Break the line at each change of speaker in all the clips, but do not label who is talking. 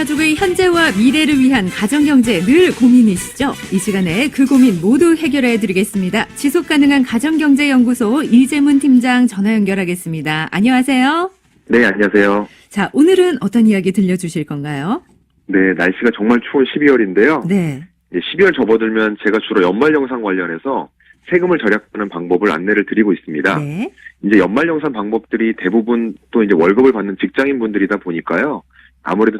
가족의 현재와 미래를 위한 가정경제 늘 고민이시죠? 이 시간에 그 고민 모두 해결해 드리겠습니다. 지속가능한 가정경제연구소 이재문 팀장 전화 연결하겠습니다. 안녕하세요.
네, 안녕하세요.
자, 오늘은 어떤 이야기 들려주실 건가요?
네, 날씨가 정말 추운 12월인데요.
네.
12월 접어들면 제가 주로 연말정산 관련해서 세금을 절약하는 방법을 안내를 드리고 있습니다.
네.
이제 연말정산 방법들이 대부분 또 이제 월급을 받는 직장인분들이다 보니까요. 아무래도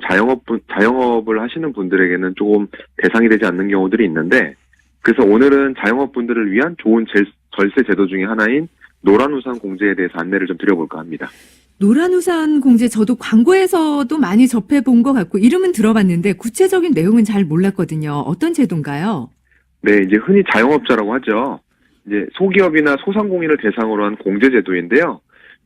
자영업을 하시는 분들에게는 조금 대상이 되지 않는 경우들이 있는데, 그래서 오늘은 자영업분들을 위한 좋은 절세 제도 중에 하나인 노란우산 공제에 대해서 안내를 좀 드려볼까 합니다.
노란우산 공제 저도 광고에서도 많이 접해본 것 같고 이름은 들어봤는데 구체적인 내용은 잘 몰랐거든요. 어떤 제도인가요?
네, 이제 흔히 자영업자라고 하죠. 이제 소기업이나 소상공인을 대상으로 한 공제 제도인데요.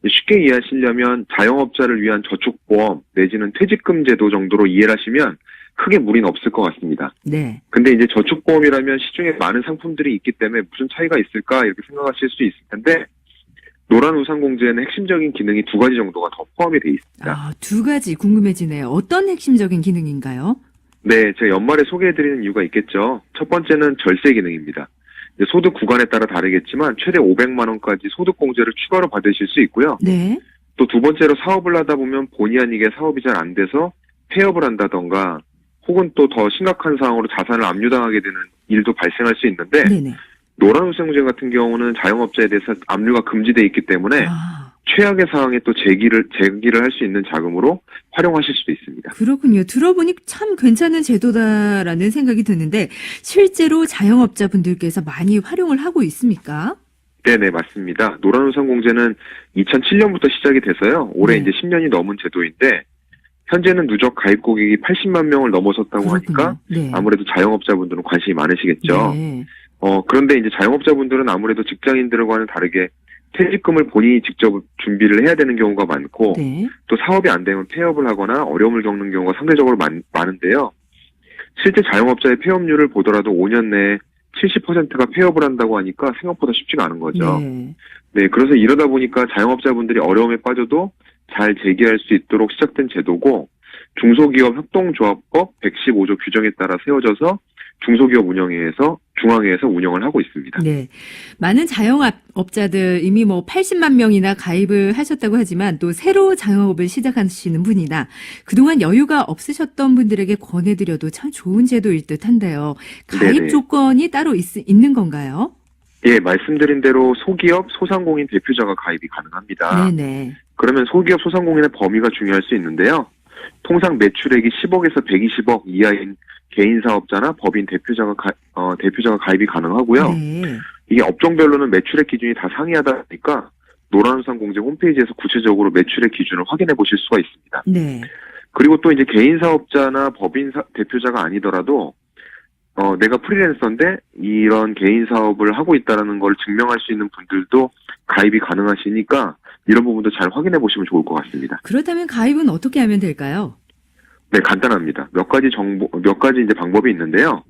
쉽게 이해하시려면 자영업자를 위한 저축보험 내지는 퇴직금 제도 정도로 이해를 하시면 크게 무리는 없을 것 같습니다.
네.
근데 이제 저축보험이라면 시중에 많은 상품들이 있기 때문에 무슨 차이가 있을까 이렇게 생각하실 수 있을 텐데, 노란우산공제에는 핵심적인 기능이 두 가지 정도가 더 포함이 되어 있습니다.
아, 두 가지 궁금해지네요. 어떤 핵심적인 기능인가요?
네, 제가 연말에 소개해드리는 이유가 있겠죠. 첫 번째는 절세 기능입니다. 소득 구간에 따라 다르겠지만 최대 500만 원까지 소득공제를 추가로 받으실 수 있고요.
네.
또 두 번째로 사업을 하다 보면 본의 아니게 사업이 잘 안 돼서 폐업을 한다던가 혹은 또 더 심각한 상황으로 자산을 압류당하게 되는 일도 발생할 수 있는데,
네네.
노란우산공제 같은 경우는 자영업자에 대해서 압류가 금지되어 있기 때문에 최악의 상황에 또 제기를 할 수 있는 자금으로 활용하실 수도 있습니다.
그렇군요. 들어보니 참 괜찮은 제도다라는 생각이 드는데 실제로 자영업자분들께서 많이 활용을 하고 있습니까?
네네, 맞습니다. 노란우산공제는 2007년부터 시작이 돼서요. 올해
네.
이제 10년이 넘은 제도인데, 현재는 누적 가입 고객이 80만 명을 넘어섰다고
그렇군요.
하니까
네.
아무래도 자영업자분들은 관심이 많으시겠죠.
네.
그런데 이제 자영업자분들은 아무래도 직장인들과는 다르게 퇴직금을 본인이 직접 준비를 해야 되는 경우가 많고,
네.
또 사업이 안 되면 폐업을 하거나 어려움을 겪는 경우가 상대적으로 많은데요. 실제 자영업자의 폐업률을 보더라도 5년 내에 70%가 폐업을 한다고 하니까 생각보다 쉽지가 않은 거죠.
네.
네, 그래서 이러다 보니까 자영업자분들이 어려움에 빠져도 잘 재기할 수 있도록 시작된 제도고, 중소기업 협동조합법 115조 규정에 따라 세워져서 중소기업 중앙회에서 운영을 하고 있습니다.
네. 많은 자영업자들 이미 80만 명이나 가입을 하셨다고 하지만 또 새로 자영업을 시작하시는 분이나 그동안 여유가 없으셨던 분들에게 권해드려도 참 좋은 제도일 듯 한데요. 가입
네네.
조건이 따로 있는 건가요?
예, 말씀드린 대로 소기업, 소상공인 대표자가 가입이 가능합니다.
네네.
그러면 소기업, 소상공인의 범위가 중요할 수 있는데요. 통상 매출액이 10억에서 120억 이하인 개인 사업자나 법인 대표자가 가입이 가능하고요.
네.
이게 업종별로는 매출액 기준이 다 상이하다 보니까 노란우산공제 홈페이지에서 구체적으로 매출액 기준을 확인해 보실 수가 있습니다.
네.
그리고 또 이제 개인 사업자나 법인 대표자가 아니더라도 내가 프리랜서인데 이런 개인 사업을 하고 있다는 걸 증명할 수 있는 분들도 가입이 가능하시니까 이런 부분도 잘 확인해 보시면 좋을 것 같습니다.
그렇다면 가입은 어떻게 하면 될까요?
네, 간단합니다. 몇 가지 이제 방법이 있는데요.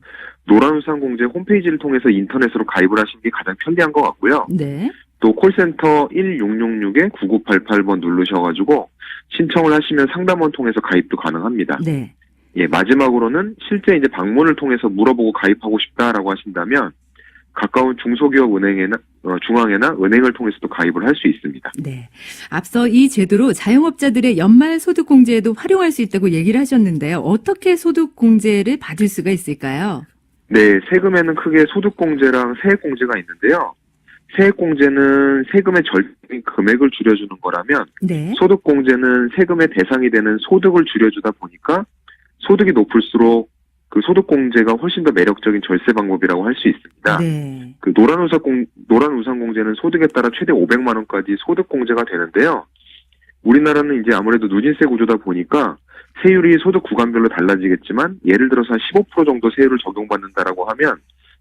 노란우산공제 홈페이지를 통해서 인터넷으로 가입을 하시는 게 가장 편리한 것 같고요.
네.
또 콜센터 1666-9988번 누르셔가지고 신청을 하시면 상담원 통해서 가입도 가능합니다.
네.
예, 마지막으로는 실제 이제 방문을 통해서 물어보고 가입하고 싶다라고 하신다면 가까운 중소기업 중앙회나 은행을 통해서도 가입을 할 수 있습니다.
네. 앞서 이 제도로 자영업자들의 연말 소득공제에도 활용할 수 있다고 얘기를 하셨는데요. 어떻게 소득공제를 받을 수가 있을까요?
네, 세금에는 크게 소득공제랑 세액공제가 있는데요. 세액공제는 세금의 절대 금액을 줄여주는 거라면,
네.
소득공제는 세금의 대상이 되는 소득을 줄여주다 보니까 소득이 높을수록 그 소득공제가 훨씬 더 매력적인 절세 방법이라고 할 수 있습니다.
네.
그 노란우산공제는 소득에 따라 최대 500만 원까지 소득공제가 되는데요. 우리나라는 이제 아무래도 누진세 구조다 보니까 세율이 소득 구간별로 달라지겠지만, 예를 들어서 한 15% 정도 세율을 적용받는다라고 하면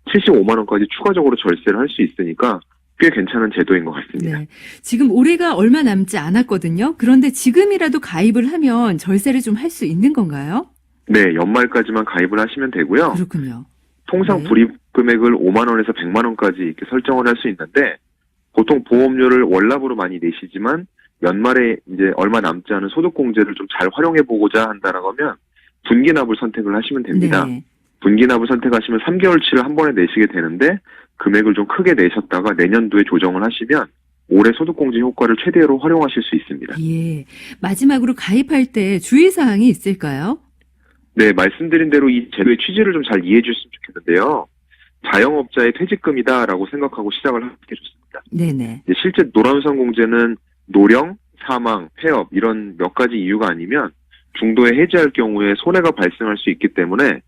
75만 원까지 추가적으로 절세를 할 수 있으니까 꽤 괜찮은 제도인 것 같습니다.
네. 지금 올해가 얼마 남지 않았거든요. 그런데 지금이라도 가입을 하면 절세를 좀 할 수 있는 건가요?
네, 연말까지만 가입을 하시면 되고요.
그렇군요.
통상
네.
불이익 금액을 5만 원에서 100만 원까지 이렇게 설정을 할 수 있는데, 보통 보험료를 월납으로 많이 내시지만 연말에 이제 얼마 남지 않은 소득공제를 좀 잘 활용해 보고자 한다라고 하면 분기납을 선택을 하시면 됩니다.
네.
분기납을 선택하시면 3개월치를 한 번에 내시게 되는데 금액을 좀 크게 내셨다가 내년도에 조정을 하시면 올해 소득공제 효과를 최대로 활용하실 수 있습니다.
예. 마지막으로 가입할 때 주의사항이 있을까요?
네, 말씀드린 대로 이 제도의 취지를 좀 잘 이해해 주셨으면 좋겠는데요. 자영업자의 퇴직금이다라고 생각하고 시작을 하는 게 좋습니다.
네네.
이제 실제 노란우산공제는 노령, 사망, 폐업 이런 몇 가지 이유가 아니면 중도에 해지할 경우에 손해가 발생할 수 있기 때문에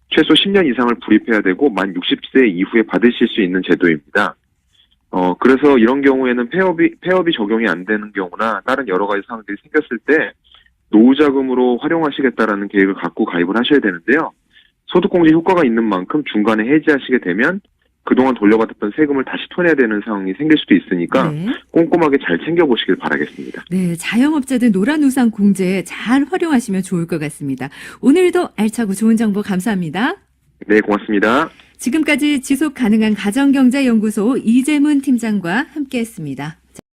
최소 10년 이상을 불입해야 되고 만 60세 이후에 받으실 수 있는 제도입니다. 그래서 이런 경우에는 폐업이 적용이 안 되는 경우나 다른 여러 가지 상황들이 생겼을 때 노후자금으로 활용하시겠다라는 계획을 갖고 가입을 하셔야 되는데요. 소득공제 효과가 있는 만큼 중간에 해지하시게 되면 그동안 돌려받았던 세금을 다시 토해야 되는 상황이 생길 수도 있으니까
네.
꼼꼼하게 잘 챙겨보시길 바라겠습니다.
네, 자영업자들 노란우산 공제 잘 활용하시면 좋을 것 같습니다. 오늘도 알차고 좋은 정보 감사합니다.
네, 고맙습니다.
지금까지 지속가능한 가정경제연구소 이재문 팀장과 함께했습니다.